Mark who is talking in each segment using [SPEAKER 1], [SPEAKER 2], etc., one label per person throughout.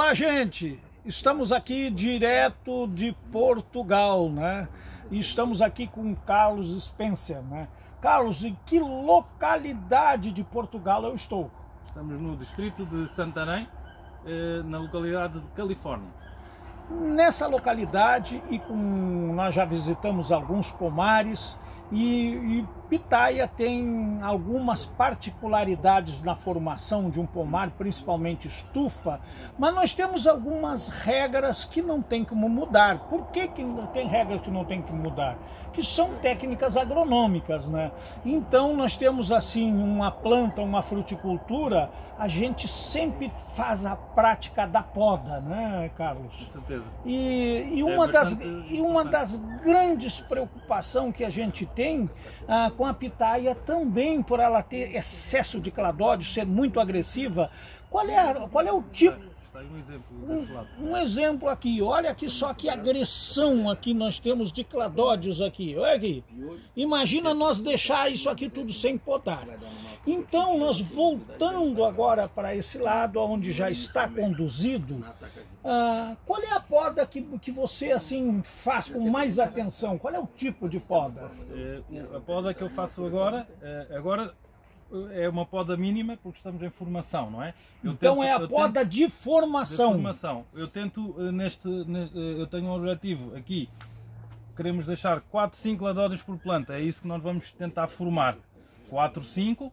[SPEAKER 1] Olá, gente! Estamos aqui direto de Portugal, né? E estamos aqui com Carlos Spencer, né? Carlos, em que localidade de Portugal eu estou?
[SPEAKER 2] Estamos no distrito de Santarém, na localidade de Califórnia.
[SPEAKER 1] Nessa localidade, nós já visitamos alguns pomares e Pitaia tem algumas particularidades na formação de um pomar, principalmente estufa, mas nós temos algumas regras que não tem como mudar. Por que não tem regras que não tem que mudar? Que são técnicas agronômicas, né? Então nós temos assim uma planta, uma fruticultura, a gente sempre faz a prática da poda, né, Carlos?
[SPEAKER 2] Com certeza.
[SPEAKER 1] E uma das grandes preocupações que a gente tem com a pitaia, também por ela ter excesso de cladódio, ser muito agressiva, qual é o tipo?
[SPEAKER 2] Está aí um exemplo desse lado.
[SPEAKER 1] Um exemplo aqui, olha aqui só que agressão aqui nós temos de cladódios aqui, olha aqui. Imagina nós deixar isso aqui tudo sem podar. Então nós voltando agora para esse lado, onde já está conduzido, qual é a poda que você assim faz com mais atenção? Qual é o tipo de poda?
[SPEAKER 2] A poda que eu faço agora é uma poda mínima, porque estamos em formação, não é?
[SPEAKER 1] Então é a poda de formação.
[SPEAKER 2] Eu tento, eu tenho um objetivo aqui, queremos deixar 4, 5 cladódios por planta, é isso que nós vamos tentar formar. 4, 5,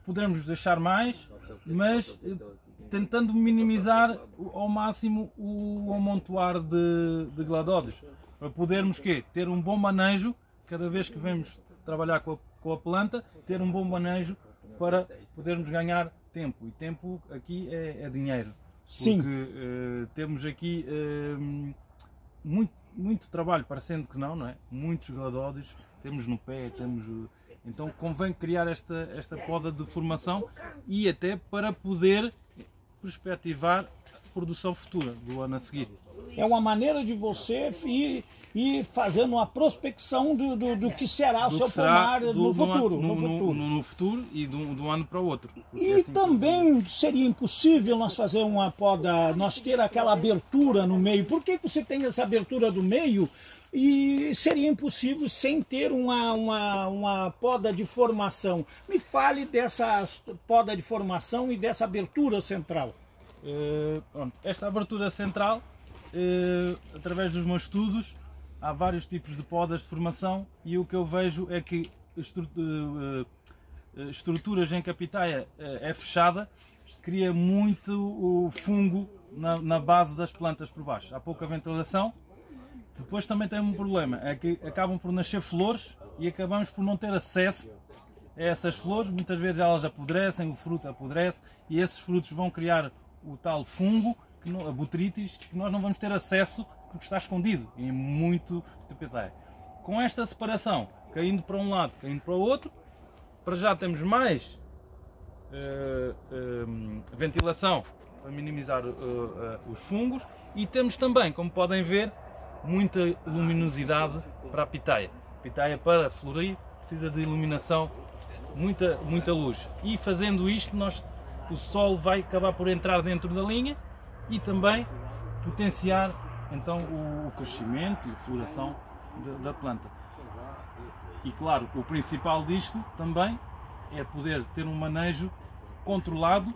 [SPEAKER 2] podemos deixar mais, mas tentando minimizar ao máximo o amontoar de cladódios, para podermos ter um bom manejo, cada vez que vamos trabalhar com a planta, ter um bom manejo para podermos ganhar tempo. E tempo aqui é dinheiro.
[SPEAKER 1] Sim.
[SPEAKER 2] Porque temos aqui muito trabalho, parecendo que não é? Muitos cladódios, temos no pé, então convém criar esta poda de formação e até para poder perspectivar a produção futura do ano a seguir.
[SPEAKER 1] É uma maneira de você ir fazendo uma prospecção do que será o seu pomar no futuro.
[SPEAKER 2] No futuro e de um ano para o outro.
[SPEAKER 1] E assim também seria impossível nós fazer uma poda, nós ter aquela abertura no meio. Por que você tem essa abertura do meio? E seria impossível sem ter uma poda de formação. Me fale dessa poda de formação e dessa abertura central.
[SPEAKER 2] Esta abertura central, através dos meus estudos, há vários tipos de podas de formação e o que eu vejo é que estruturas em que a pitaia é fechada cria muito o fungo na base das plantas por baixo. Há pouca ventilação. Depois também tem um problema, é que acabam por nascer flores e acabamos por não ter acesso a essas flores. Muitas vezes elas apodrecem, o fruto apodrece e esses frutos vão criar o tal fungo, a botrytis, que nós não vamos ter acesso porque está escondido em muito de pitaia. Com esta separação, caindo para um lado, caindo para o outro, para já temos mais ventilação para minimizar os fungos e temos também, como podem ver, muita luminosidade para a pitaia. A pitaia, para florir, precisa de iluminação, muita luz. E fazendo isto, o sol vai acabar por entrar dentro da linha e também potenciar então o crescimento e a floração da planta. E claro, o principal disto também é poder ter um manejo controlado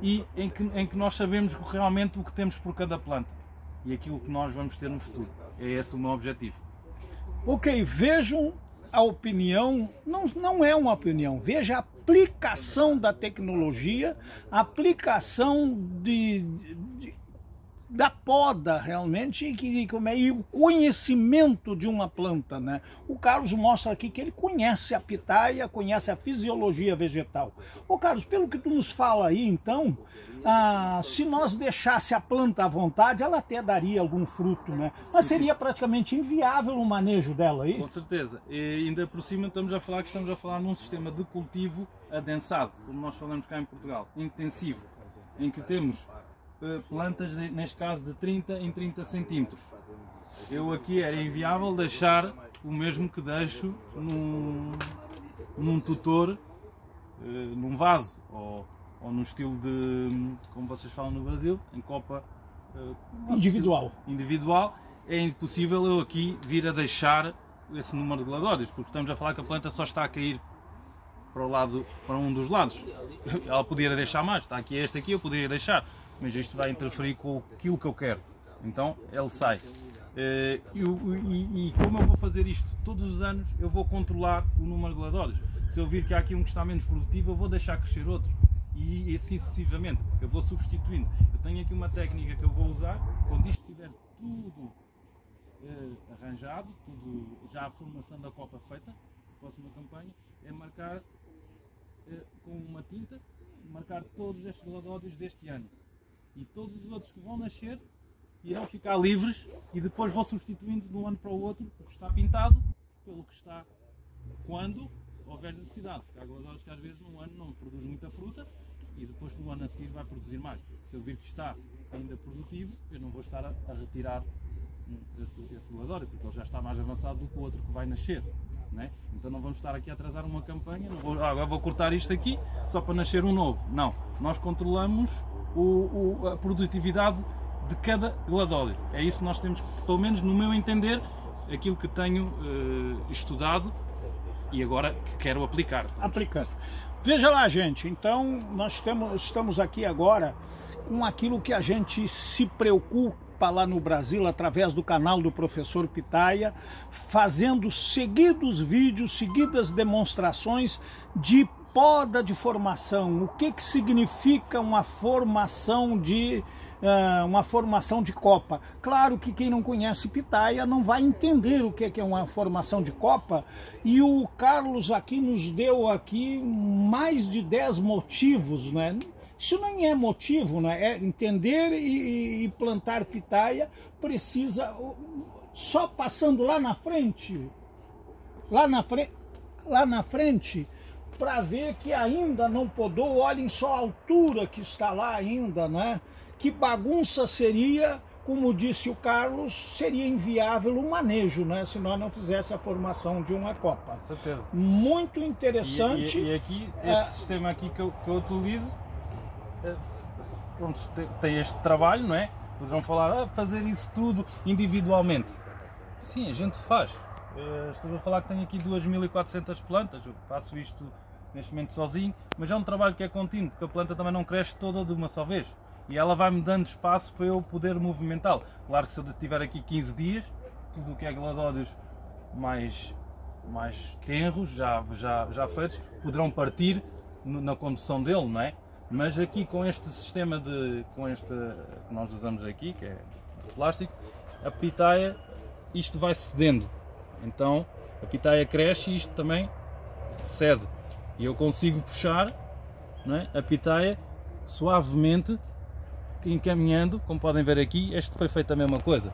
[SPEAKER 2] e em que nós sabemos realmente o que temos por cada planta e aquilo que nós vamos ter no futuro. É esse o meu objetivo.
[SPEAKER 1] Ok, vejam a opinião, não é uma opinião, veja a aplicação da tecnologia, a aplicação da poda realmente e o conhecimento de uma planta, né? O Carlos mostra aqui que ele conhece a pitaia, conhece a fisiologia vegetal. Ô Carlos, pelo que tu nos fala aí, então, se nós deixasse a planta à vontade, ela até daria algum fruto, né? Mas seria praticamente inviável o manejo dela aí.
[SPEAKER 2] Com certeza. E ainda por cima estamos a falar num sistema de cultivo adensado, como nós falamos cá em Portugal, intensivo, em que temos plantas, neste caso, de 30 em 30 centímetros. Eu aqui era inviável deixar o mesmo que deixo num tutor, num vaso, ou ou no estilo de, como vocês falam no Brasil, em copa
[SPEAKER 1] individual,
[SPEAKER 2] é impossível eu aqui vir a deixar esse número de gladórios, porque estamos a falar que a planta só está a cair para um dos lados. Ela poderia deixar mais, está aqui este aqui, eu poderia deixar, mas isto vai interferir com aquilo que eu quero, então ele sai. E como eu vou fazer isto todos os anos, eu vou controlar o número de gladórios. Se eu vir que há aqui um que está menos produtivo, eu vou deixar crescer outro, e assim sucessivamente, eu vou substituindo. Eu tenho aqui uma técnica que eu vou usar, quando isto estiver tudo arranjado, tudo, já a formação da copa feita, a próxima campanha, é marcar com uma tinta, marcar todos estes gladórios deste ano, e todos os outros que vão nascer irão ficar livres, e depois vou substituindo de um ano para o outro o que está pintado pelo que está quando houver necessidade, porque há gladórios que às vezes num ano não produz muita fruta e depois no ano a seguir vai produzir mais. Se eu vir que está ainda produtivo, eu não vou estar a retirar esse gladório, porque ele já está mais avançado do que o outro que vai nascer, não é? Então não vamos estar aqui a atrasar uma campanha, não vou, agora vou cortar isto aqui só para nascer um novo. Não, nós controlamos a produtividade de cada gladório. É isso que nós temos, pelo menos no meu entender, aquilo que tenho estudado e agora que quero aplicar.
[SPEAKER 1] Aplicar. Veja lá, gente, então nós estamos aqui agora com aquilo que a gente se preocupa lá no Brasil, através do canal do professor Pitaia, fazendo seguidos vídeos, seguidas demonstrações de poda de formação. O que significa uma formação de copa? Claro que quem não conhece Pitaia não vai entender o que é uma formação de copa, e o Carlos aqui nos deu aqui mais de 10 motivos, né? Isso nem é motivo, né? É entender e plantar Pitaia precisa, só passando lá na frente, para ver que ainda não podou. Olhem só a altura que está lá ainda, né? Que bagunça seria, como disse o Carlos, seria inviável o manejo, né? Se nós não fizesse a formação de uma copa.
[SPEAKER 2] Com certeza.
[SPEAKER 1] Muito interessante.
[SPEAKER 2] E aqui, este sistema aqui que eu utilizo, pronto, tem este trabalho, não é? Poderão falar, fazer isso tudo individualmente. Sim, a gente faz. Estou a falar que tenho aqui 2400 plantas, eu faço isto neste momento sozinho, mas é um trabalho que é contínuo, porque a planta também não cresce toda de uma só vez. E ela vai-me dando espaço para eu poder movimentá-la. Claro que se eu tiver aqui 15 dias, tudo o que é gladórios mais tenros, já feitos, poderão partir na condução dele, não é? Mas aqui com este sistema que nós usamos aqui, que é plástico, a pitaia, isto vai cedendo. Então a pitaia cresce e isto também cede. E eu consigo puxar, não é, a pitaia suavemente, encaminhando, como podem ver aqui. Este foi feito a mesma coisa.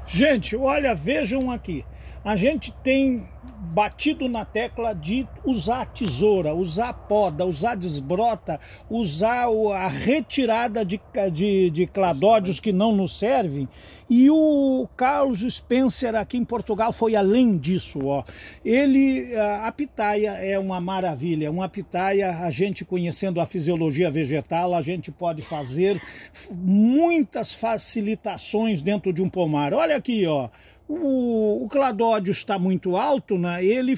[SPEAKER 1] Gente, olha, vejam aqui. A gente tem batido na tecla de usar a tesoura, usar a poda, usar a desbrota, usar a retirada de cladódios que não nos servem. E o Carlos Spencer aqui em Portugal foi além disso, ó. A pitaia é uma maravilha. Uma pitaia, a gente conhecendo a fisiologia vegetal, a gente pode fazer muitas facilitações dentro de um pomar. Olha aqui, ó. O cladódio está muito alto, né? Ele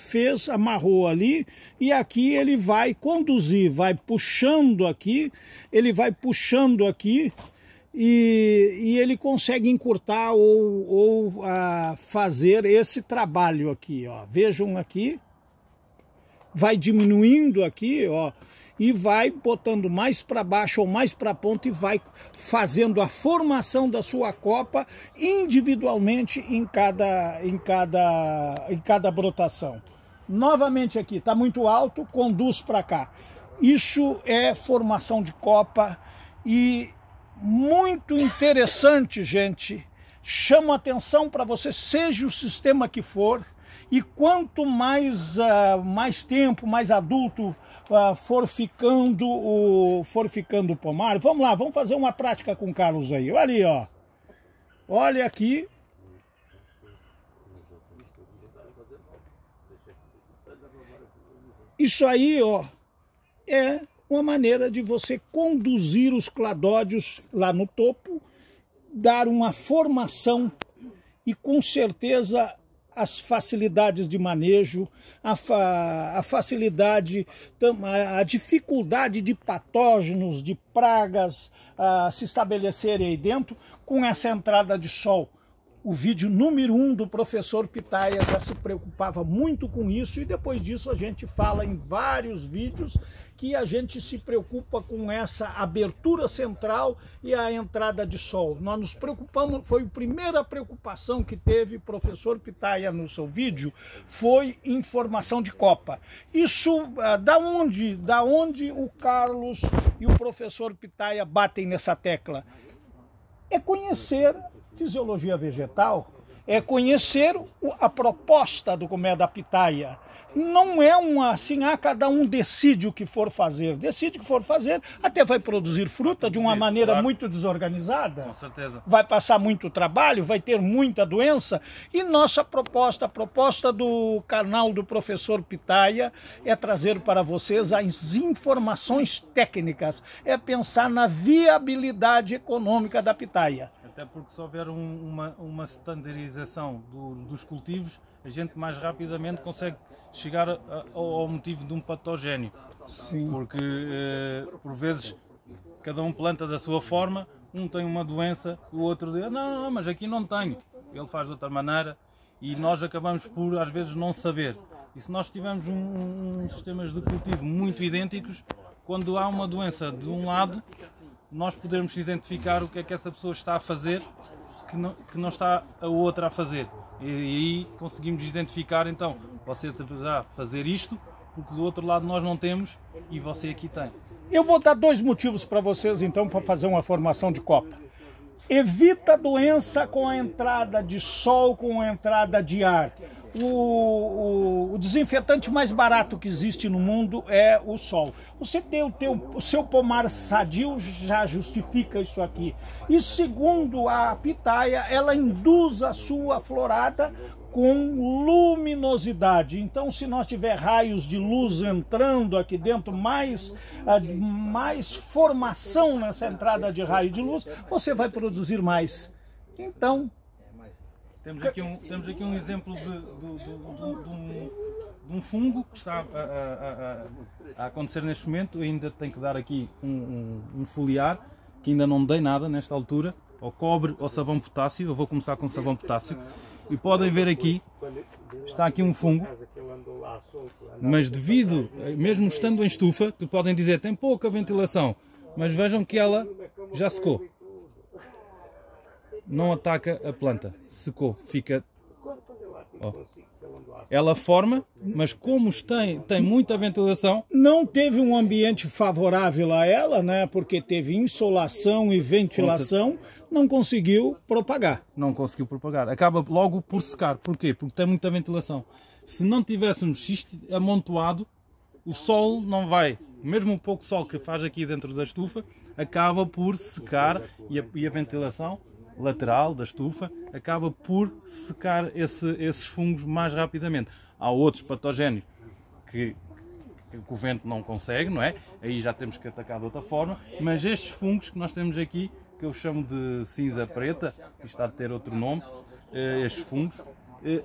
[SPEAKER 1] amarrou ali, e aqui ele vai conduzir, vai puxando aqui, e ele consegue encurtar ou fazer esse trabalho aqui, ó. Vejam aqui, vai diminuindo aqui, ó, e vai botando mais para baixo ou mais para a ponta, e vai fazendo a formação da sua copa individualmente em cada brotação. Novamente aqui, está muito alto, conduz para cá. Isso é formação de copa, e muito interessante, gente. Chamo a atenção para você, seja o sistema que for, e quanto mais tempo, mais adulto for ficando o pomar. Vamos lá, vamos fazer uma prática com o Carlos aí. Olha ali, ó. Olha aqui. Isso aí, ó, é uma maneira de você conduzir os cladódios lá no topo, dar uma formação e com certeza as facilidades de manejo, a facilidade, a dificuldade de patógenos, de pragas se estabelecerem aí dentro com essa entrada de sol. O vídeo número 1 do professor Pitaia já se preocupava muito com isso, e depois disso a gente fala em vários vídeos que a gente se preocupa com essa abertura central e a entrada de sol. Nós nos preocupamos, foi a primeira preocupação que teve o professor Pitaia no seu vídeo, foi informação de copa. Isso, da onde o Carlos e o professor Pitaia batem nessa tecla? É conhecer fisiologia vegetal, é conhecer a proposta do Comé da Pitaia. Não é assim, cada um decide o que for fazer. Decide o que for fazer, até vai produzir fruta de uma maneira muito desorganizada.
[SPEAKER 2] Com certeza.
[SPEAKER 1] Vai passar muito trabalho, vai ter muita doença. E nossa proposta, a proposta do canal do professor Pitaia é trazer para vocês as informações técnicas, é pensar na viabilidade econômica da pitaia.
[SPEAKER 2] Até porque se houver uma standardização dos cultivos, a gente mais rapidamente consegue chegar ao motivo de um patogénio.
[SPEAKER 1] Sim.
[SPEAKER 2] Porque, por vezes, cada um planta da sua forma, um tem uma doença, o outro diz, não, mas aqui não tenho. Ele faz de outra maneira e nós acabamos por, às vezes, não saber. E se nós tivermos sistemas de cultivo muito idênticos, quando há uma doença de um lado, nós podemos identificar o que é que essa pessoa está a fazer que não está a outra a fazer. E aí conseguimos identificar, então, você deverá fazer isto, porque do outro lado nós não temos e você aqui tem.
[SPEAKER 1] Eu vou dar 2 motivos para vocês, então, para fazer uma formação de copa. Evita a doença com a entrada de sol, com a entrada de ar. O desinfetante mais barato que existe no mundo é o sol. Você ter o seu pomar sadio já justifica isso aqui. E segundo a pitaia, ela induz a sua florada com luminosidade. Então, se nós tiver raios de luz entrando aqui dentro, mais formação nessa entrada de raio de luz, você vai produzir mais. Então,
[SPEAKER 2] temos aqui um exemplo de um fungo que está a acontecer neste momento. Ainda tenho que dar aqui um foliar, que ainda não dei nada nesta altura, ou cobre ou sabão potássio. Eu vou começar com sabão potássio. E podem ver aqui, está aqui um fungo, mas devido, mesmo estando em estufa, que podem dizer tem pouca ventilação, mas vejam que ela já secou. Não ataca a planta, secou, fica... Ó. Ela forma, mas como tem muita ventilação...
[SPEAKER 1] Não teve um ambiente favorável a ela, né? Porque teve insolação e ventilação, não conseguiu propagar.
[SPEAKER 2] Não conseguiu propagar. Acaba logo por secar. Porquê? Porque tem muita ventilação. Se não tivéssemos isto amontoado, o sol não vai... Mesmo o pouco sol que faz aqui dentro da estufa, acaba por secar e a ventilação lateral da estufa acaba por secar esses fungos mais rapidamente. Há outros patogénios que o vento não consegue, não é? Aí já temos que atacar de outra forma, mas estes fungos que nós temos aqui, que eu chamo de cinza preta, que está a ter outro nome, estes fungos,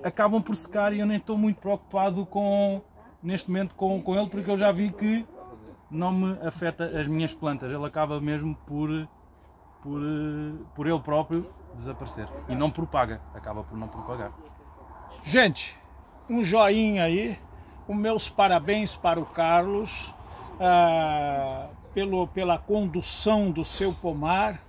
[SPEAKER 2] acabam por secar e eu nem estou muito preocupado neste momento com ele, porque eu já vi que não me afeta as minhas plantas, ele acaba mesmo por ele próprio desaparecer e não propaga, acaba por não propagar.
[SPEAKER 1] Gente, um joinha aí, os meus parabéns para o Carlos pela condução do seu pomar,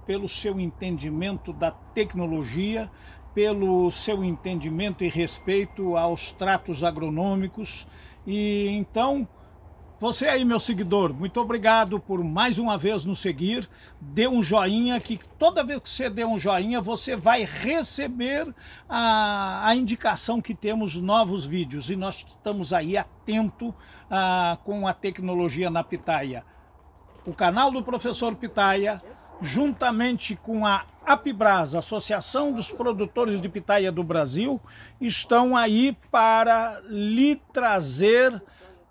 [SPEAKER 1] pelo seu entendimento da tecnologia, pelo seu entendimento e respeito aos tratos agronômicos. E então, você aí, meu seguidor, muito obrigado por mais uma vez nos seguir. Dê um joinha, que toda vez que você der um joinha, você vai receber a indicação que temos novos vídeos. E nós estamos aí atento com a tecnologia na pitaia. O canal do professor Pitaia, juntamente com a Apibras, Associação dos Produtores de Pitaia do Brasil, estão aí para lhe trazer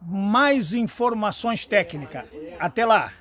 [SPEAKER 1] mais informações técnicas. Até lá!